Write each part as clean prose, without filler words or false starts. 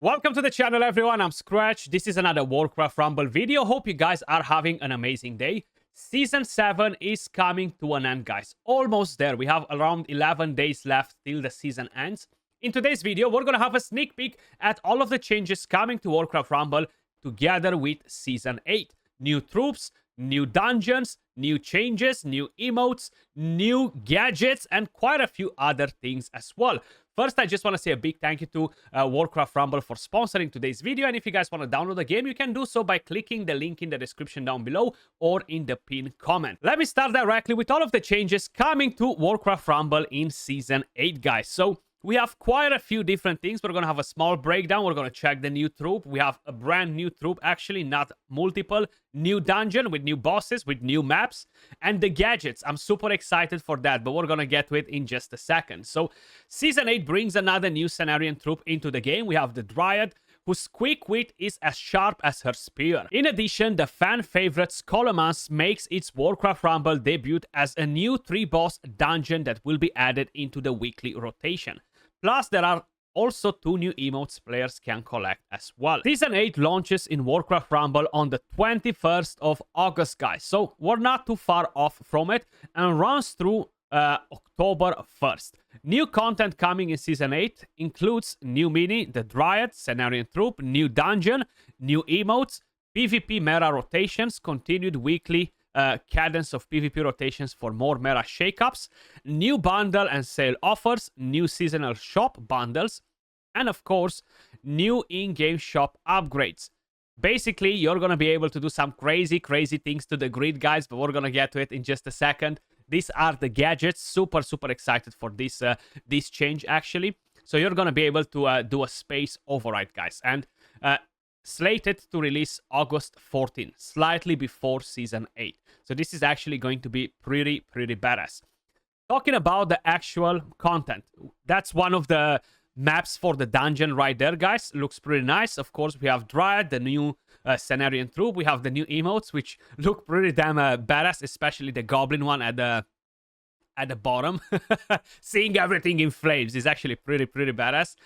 Welcome to the channel, everyone. I'm Skratch. This is another Warcraft Rumble video. Hope you guys are having an amazing day. Season 7 is coming to an end, guys. Almost there. We have around 11 days left till the season ends. In today's video, we're going to have a sneak peek at all of the changes coming to Warcraft Rumble together with Season 8. New troops, new dungeons, new changes, new emotes, new gadgets, and quite a few other things as well. First, I just want to say a big thank you to Warcraft Rumble for sponsoring today's video. And if you guys want to download the game, you can do so by clicking the link in the description down below or in the pinned comment. Let me start directly with all of the changes coming to Warcraft Rumble in Season 8, guys. So we have quite a few different things. We're going to have a small breakdown. We're going to check the new troop. We have a brand new troop, actually, not multiple. New dungeon with new bosses, with new maps, and the gadgets. I'm super excited for that, but we're going to get to it in just a second. So, Season 8 brings another new Cenarian troop into the game. We have the Dryad, whose quick wit is as sharp as her spear. In addition, the fan favorite Scholomance makes its Warcraft Rumble debut as a new 3-boss dungeon that will be added into the weekly rotation. Plus, there are also 2 new emotes players can collect as well. Season 8 launches in Warcraft Rumble on the 21st of August, guys. So we're not too far off from it and runs through October 1st. New content coming in Season 8 includes new mini, the Dryad, Cenarian troop, new dungeon, new emotes, PvP meta rotations, continued weekly cadence of PvP rotations for more meta shakeups, new bundle and sale offers, new seasonal shop bundles, and of course, new in-game shop upgrades. Basically, you're going to be able to do some crazy things to the grid, guys, but we're going to get to it in just a second. These are the gadgets. Super excited for this change, actually. So you're going to be able to do a space override, guys. And slated to release August 14, slightly before Season 8. So this is actually going to be pretty badass. Talking about the actual content, that's one of the maps for the dungeon right there, guys. Looks pretty nice. Of course, we have Dryad, the new Cenarian troop. We have the new emotes, which look pretty damn badass, especially the goblin one at the bottom. Seeing everything in flames is actually pretty badass.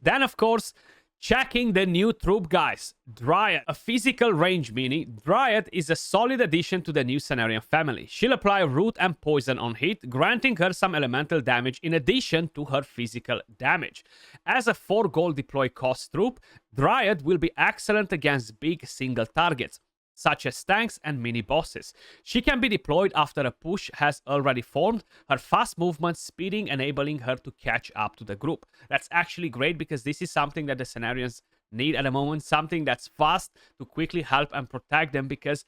Then, of course, checking the new troop, guys. Dryad, a physical range mini. Dryad is a solid addition to the new Cenarian family. She'll apply root and poison on hit, granting her some elemental damage in addition to her physical damage. As a 4 gold deploy cost troop, Dryad will be excellent against big single targets, such as tanks and mini-bosses. She can be deployed after a push has already formed, her fast movement speeding enabling her to catch up to the group. That's actually great because this is something that the Cenarians need at the moment, something that's fast to quickly help and protect them, because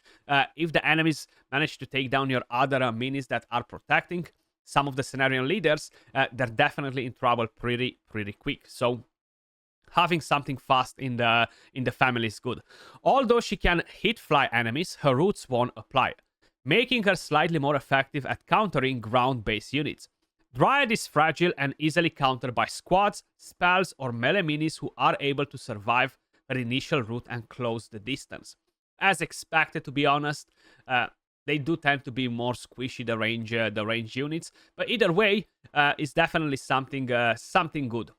if the enemies manage to take down your other minis that are protecting some of the Cenarian leaders, they're definitely in trouble pretty quick. So having something fast in the family is good. Although she can hit fly enemies, her roots won't apply, making her slightly more effective at countering ground-based units. Dryad is fragile and easily countered by squads, spells, or melee minis who are able to survive her initial route and close the distance. As expected, to be honest, they do tend to be more squishy, the range units, but either way, it's definitely something good.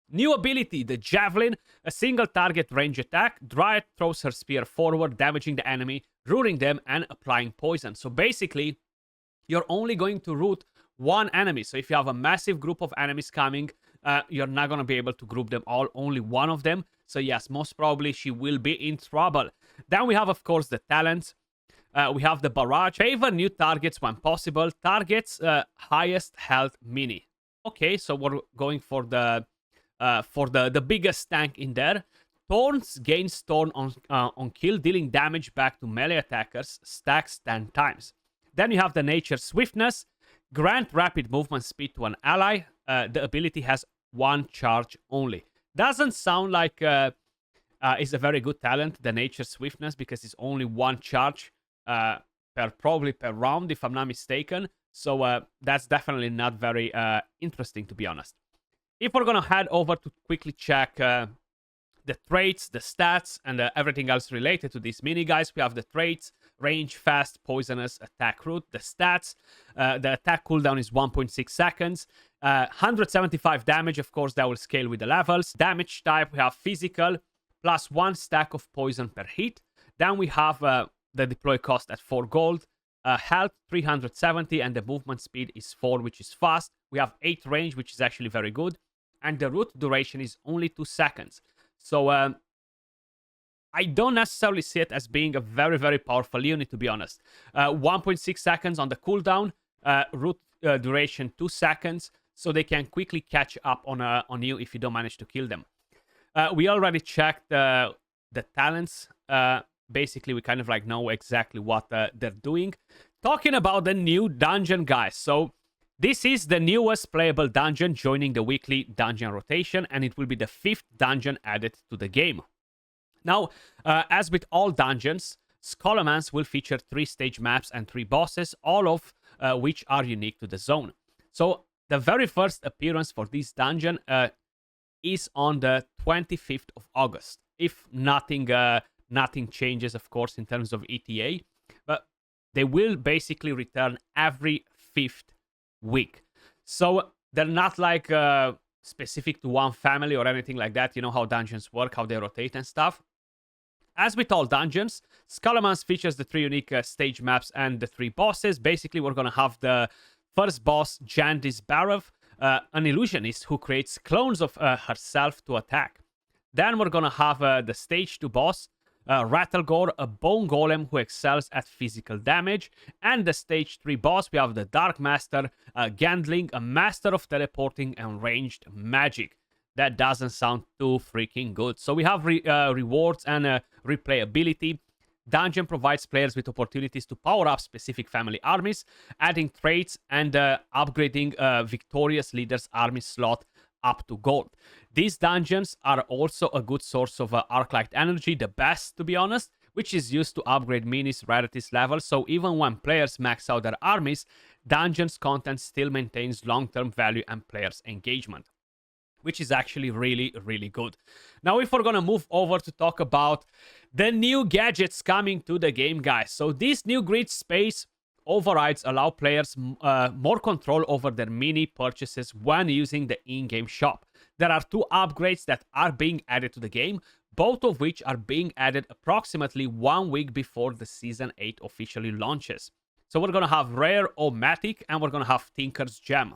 New ability, the Javelin, a single target range attack. Dryad throws her spear forward, damaging the enemy, rooting them, and applying poison. So basically, you're only going to root one enemy. So if you have a massive group of enemies coming, you're not going to be able to group them all, only one of them. So yes, most probably she will be in trouble. Then we have, of course, the talents. We have the Barrage. Favor new targets when possible. Targets highest health mini. Okay, so we're going for the biggest tank in there. Thorns gains Thorn on kill, dealing damage back to melee attackers, stacks 10 times. Then you have the Nature Swiftness. Grant rapid movement speed to an ally. The ability has 1 charge only. Doesn't sound like it's a very good talent, the Nature Swiftness, because it's only 1 charge probably per round, if I'm not mistaken. So that's definitely not very interesting, to be honest. If we're going to head over to quickly check the traits, the stats, and everything else related to these mini, guys, we have the traits. range, fast, poisonous, attack root. The stats, the attack cooldown is 1.6 seconds. 175 damage, of course, that will scale with the levels. Damage type, we have physical, plus 1 stack of poison per hit. Then we have the deploy cost at 4 gold. Health 370, and the movement speed is 4, which is fast. We have 8 range, which is actually very good. And the root duration is only 2 seconds. So I don't necessarily see it as being a very, very powerful unit, to be honest. 1.6 seconds on the cooldown, root duration 2 seconds, so they can quickly catch up on you if you don't manage to kill them. We already checked the talents. Basically, we kind of like know exactly what they're doing. Talking about the new dungeon, guys. So this is the newest playable dungeon joining the weekly dungeon rotation, and it will be the 5th dungeon added to the game. Now, as with all dungeons, Scholomance will feature 3 stage maps and 3 bosses, all of which are unique to the zone. So the very first appearance for this dungeon is on the 25th of August. If nothing changes, of course, in terms of ETA, but they will basically return every 5th week. So they're not like specific to one family or anything like that. You know how dungeons work, how they rotate and stuff. As with all dungeons, Scholomance features the 3 unique stage maps and the 3 bosses. Basically, we're going to have the first boss, Jandis Barav, an illusionist who creates clones of herself to attack. Then we're going to have the stage 2 boss, Rattlegore, a bone golem who excels at physical damage. And the stage 3 boss, we have the Dark Master, Gandling, a master of teleporting and ranged magic. That doesn't sound too freaking good. So we have rewards and replayability. Dungeon provides players with opportunities to power up specific family armies, adding traits and upgrading victorious leader's army slot up to gold. These dungeons are also a good source of Arclight energy, the best to be honest, which is used to upgrade minis rarities level. So even when players max out their armies, dungeons content still maintains long-term value and players' engagement, which is actually really, really good. Now, if we're gonna move over to talk about the new gadgets coming to the game, guys. So these new grid space overrides allow players more control over their mini purchases when using the in-game shop. There are 2 upgrades that are being added to the game, both of which are being added approximately 1 week before the Season 8 officially launches. So we're gonna have Rare O-Matic and we're gonna have Tinker's Gem.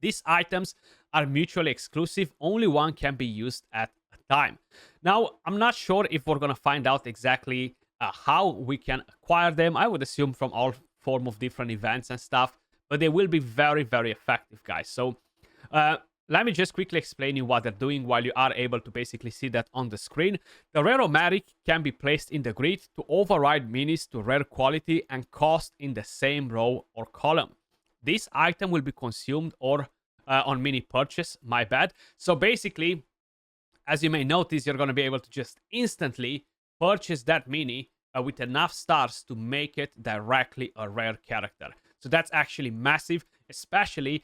These items are mutually exclusive, only one can be used at a time. Now, I'm not sure if we're going to find out exactly how we can acquire them. I would assume from all form of different events and stuff, but they will be very, very effective, guys. So let me just quickly explain you what they're doing while you are able to basically see that on the screen. The Rare-O-Matic can be placed in the grid to override minis to rare quality and cost in the same row or column. This item will be consumed or on mini purchase, my bad. So basically, as you may notice, you're going to be able to just instantly purchase that mini with enough stars to make it directly a rare character. So that's actually massive, especially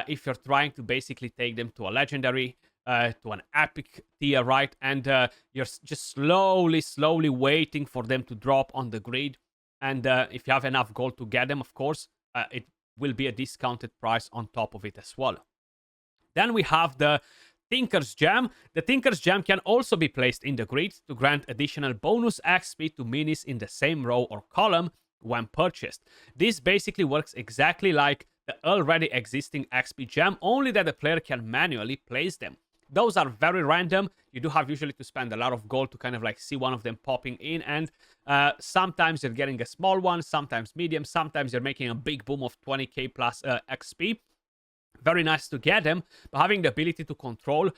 if you're trying to basically take them to a legendary, to an epic tier, right? And you're just slowly waiting for them to drop on the grid. And if you have enough gold to get them, of course, it will be a discounted price on top of it as well. Then we have the Tinker's Gem. The Tinker's Gem can also be placed in the grid to grant additional bonus XP to minis in the same row or column when purchased. This basically works exactly like the already existing XP gem, only that the player can manually place them. Those are very random. You do have usually to spend a lot of gold to kind of like see one of them popping in, and sometimes you're getting a small one, sometimes medium, sometimes you're making a big boom of 20k plus XP. Very nice to get them, but having the ability to control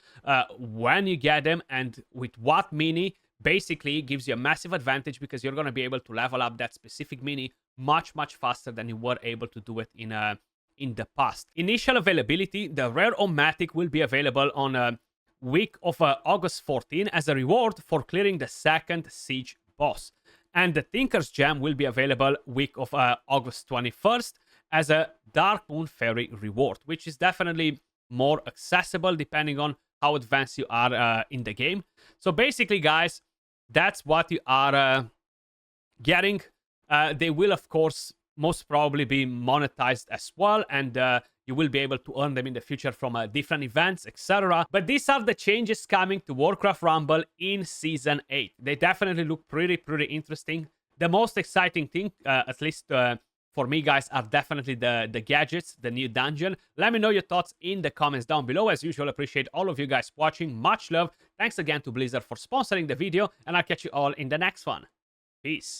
when you get them and with what mini basically gives you a massive advantage, because you're going to be able to level up that specific mini much faster than you were able to do it in the past. Initial availability, the Rare O-Matic will be available on week of August 14 as a reward for clearing the second siege boss. And the Tinker's Gem will be available week of August 21st as a Dark Moon Fairy reward, which is definitely more accessible depending on how advanced you are in the game. So basically, guys, that's what you are getting. They will, of course, most probably be monetized as well, and you will be able to earn them in the future from different events, etc. But these are the changes coming to Warcraft Rumble in Season 8. They definitely look pretty interesting. The most exciting thing, at least for me, guys, are definitely the gadgets, the new dungeon. Let me know your thoughts in the comments down below. As usual, appreciate all of you guys watching. Much love. Thanks again to Blizzard for sponsoring the video, and I'll catch you all in the next one. Peace.